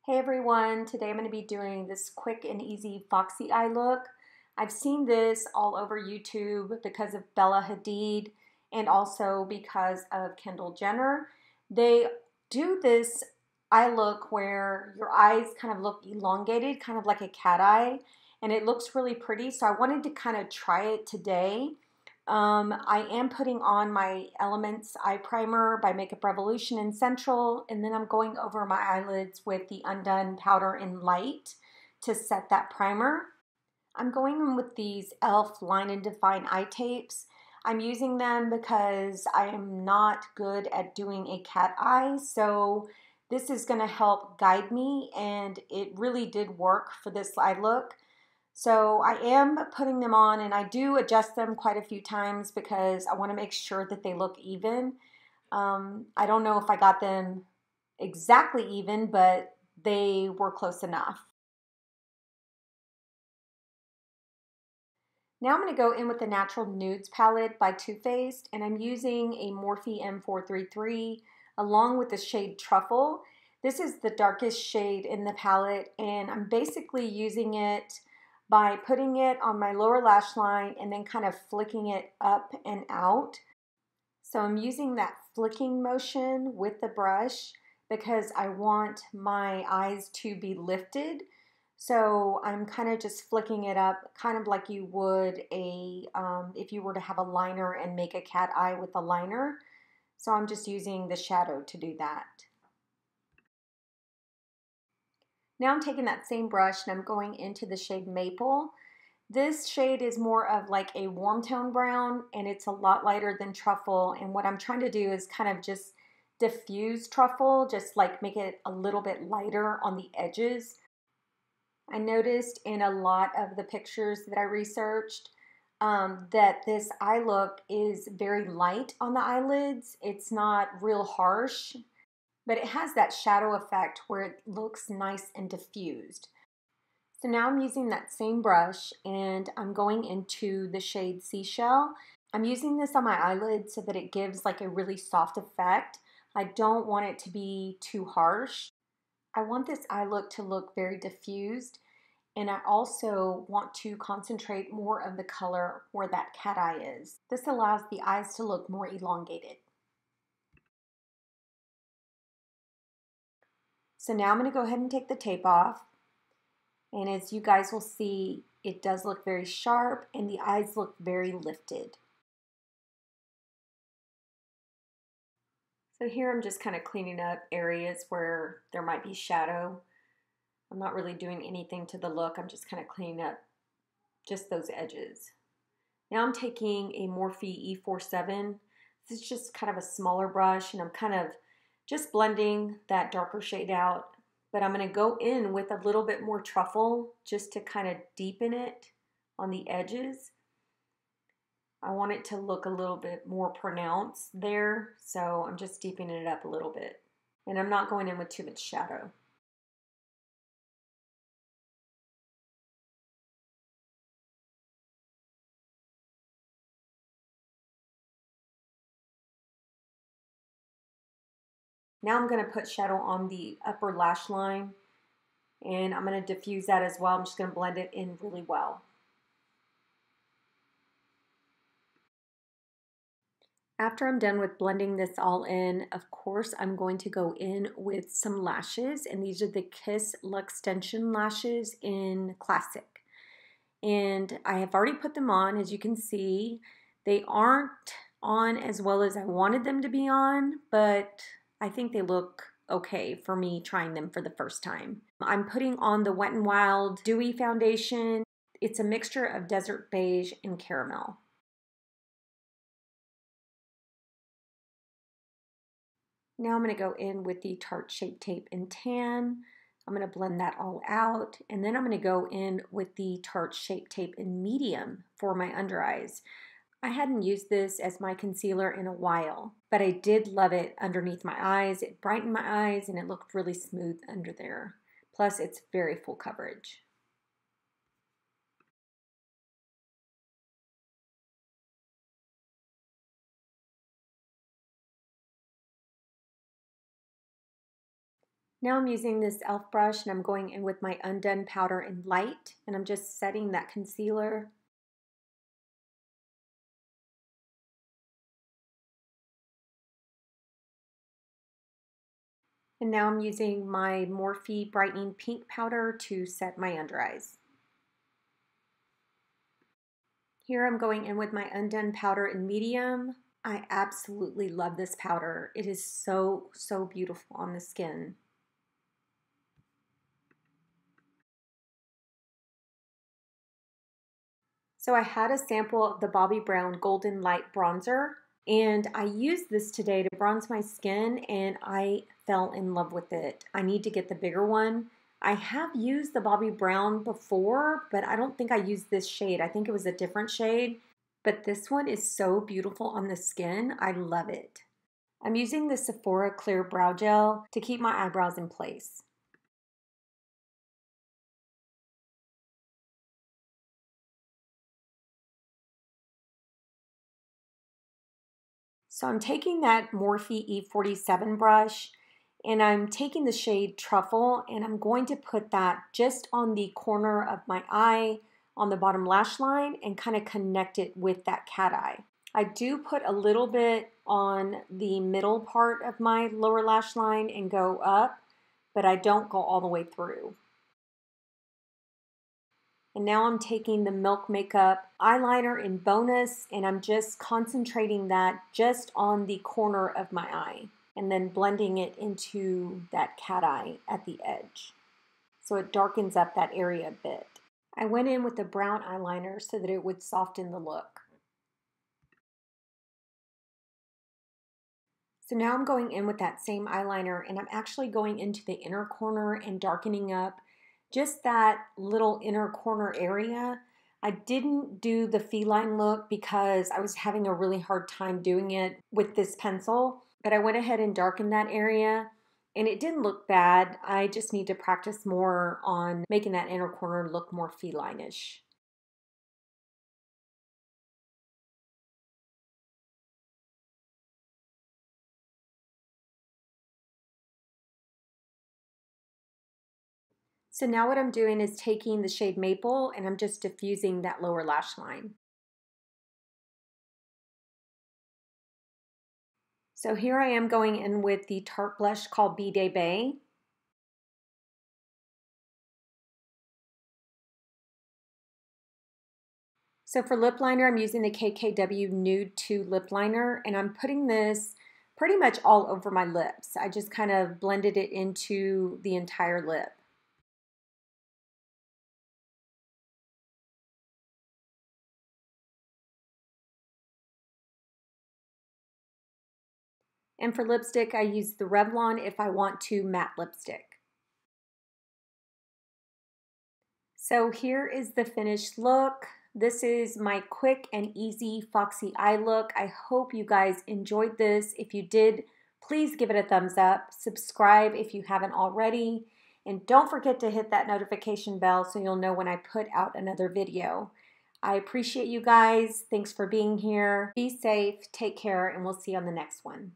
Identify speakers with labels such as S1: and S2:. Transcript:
S1: Hey everyone, today I'm going to be doing this quick and easy Foxy eye look. I've seen this all over YouTube because of Bella Hadid and also because of Kendall Jenner. They do this eye look where your eyes kind of look elongated, kind of like a cat eye, and it looks really pretty. So I wanted to kind of try it today. I am putting on my Elements eye primer by Makeup Revolution in Central, and then I'm going over my eyelids with the Undone powder in Light to set that primer. I'm going in with these e.l.f. Line and Define eye tapes. I'm using them because I am not good at doing a cat eye, so this is going to help guide me, and it really did work for this eye look. So I am putting them on, and I do adjust them quite a few times because I want to make sure that they look even. I don't know if I got them exactly even, but they were close enough. Now I'm going to go in with the Natural Nudes palette by Too Faced, and I'm using a Morphe M433 along with the shade Truffle. This is the darkest shade in the palette, and I'm basically using it by putting it on my lower lash line and then kind of flicking it up and out. So I'm using that flicking motion with the brush because I want my eyes to be lifted. So I'm kind of just flicking it up, kind of like you would if you were to have a liner and make a cat eye with a liner. So I'm just using the shadow to do that. Now I'm taking that same brush and I'm going into the shade Maple. This shade is more of like a warm tone brown, and it's a lot lighter than Truffle. And what I'm trying to do is kind of just diffuse Truffle, just like make it a little bit lighter on the edges. I noticed in a lot of the pictures that I researched that this eye look is very light on the eyelids. It's not real harsh, but it has that shadow effect where it looks nice and diffused. So now I'm using that same brush and I'm going into the shade Seashell. I'm using this on my eyelid so that it gives like a really soft effect. I don't want it to be too harsh. I want this eye look to look very diffused, and I also want to concentrate more of the color where that cat eye is. This allows the eyes to look more elongated. So now I'm going to go ahead and take the tape off. And as you guys will see, it does look very sharp and the eyes look very lifted. So here I'm just kind of cleaning up areas where there might be shadow. I'm not really doing anything to the look. I'm just kind of cleaning up just those edges. Now I'm taking a Morphe E47. This is just kind of a smaller brush, and I'm kind of just blending that darker shade out. But I'm going to go in with a little bit more Truffle just to kind of deepen it on the edges. I want it to look a little bit more pronounced there, so I'm just deepening it up a little bit. And I'm not going in with too much shadow. Now I'm going to put shadow on the upper lash line, and I'm going to diffuse that as well. I'm just going to blend it in really well. After I'm done with blending this all in, of course, I'm going to go in with some lashes, and these are the Kiss Luxtension lashes in Classic. And I have already put them on, as you can see. They aren't on as well as I wanted them to be on, but I think they look okay for me trying them for the first time. I'm putting on the Wet n Wild Dewy Foundation. It's a mixture of Desert Beige and Caramel. Now I'm going to go in with the Tarte Shape Tape in Tan. I'm going to blend that all out, and then I'm going to go in with the Tarte Shape Tape in Medium for my under eyes. I hadn't used this as my concealer in a while, but I did love it underneath my eyes. It brightened my eyes and it looked really smooth under there. Plus, it's very full coverage. Now I'm using this e.l.f. brush and I'm going in with my Undone powder in light, and I'm just setting that concealer. And now I'm using my Morphe brightening pink powder to set my under eyes. Here I'm going in with my Undone powder in medium. I absolutely love this powder. It is so, so beautiful on the skin. So I had a sample of the Bobbi Brown Golden Light Bronzer, and I used this today to bronze my skin, and I fell in love with it. I need to get the bigger one. I have used the Bobbi Brown before, but I don't think I used this shade. I think it was a different shade, but this one is so beautiful on the skin. I love it. I'm using the Sephora Clear Brow Gel to keep my eyebrows in place. So I'm taking that Morphe E47 brush and I'm taking the shade Truffle and I'm going to put that just on the corner of my eye on the bottom lash line and kind of connect it with that cat eye. I do put a little bit on the middle part of my lower lash line and go up, but I don't go all the way through. And now I'm taking the Milk Makeup eyeliner in Bonus and I'm just concentrating that just on the corner of my eye and then blending it into that cat eye at the edge. So it darkens up that area a bit. I went in with a brown eyeliner so that it would soften the look. So now I'm going in with that same eyeliner and I'm actually going into the inner corner and darkening up just that little inner corner area. I didn't do the feline look because I was having a really hard time doing it with this pencil, but I went ahead and darkened that area and it didn't look bad. I just need to practice more on making that inner corner look more feline-ish. So now what I'm doing is taking the shade Maple and I'm just diffusing that lower lash line. So here I am going in with the Tarte blush called Bday Beige. So for lip liner, I'm using the KKW Nude 2 lip liner, and I'm putting this pretty much all over my lips. I just kind of blended it into the entire lip. And for lipstick, I use the Revlon if I want to matte lipstick. So here is the finished look. This is my quick and easy Foxy eye look. I hope you guys enjoyed this. If you did, please give it a thumbs up. Subscribe if you haven't already. And don't forget to hit that notification bell so you'll know when I put out another video. I appreciate you guys. Thanks for being here. Be safe, take care, and we'll see you on the next one.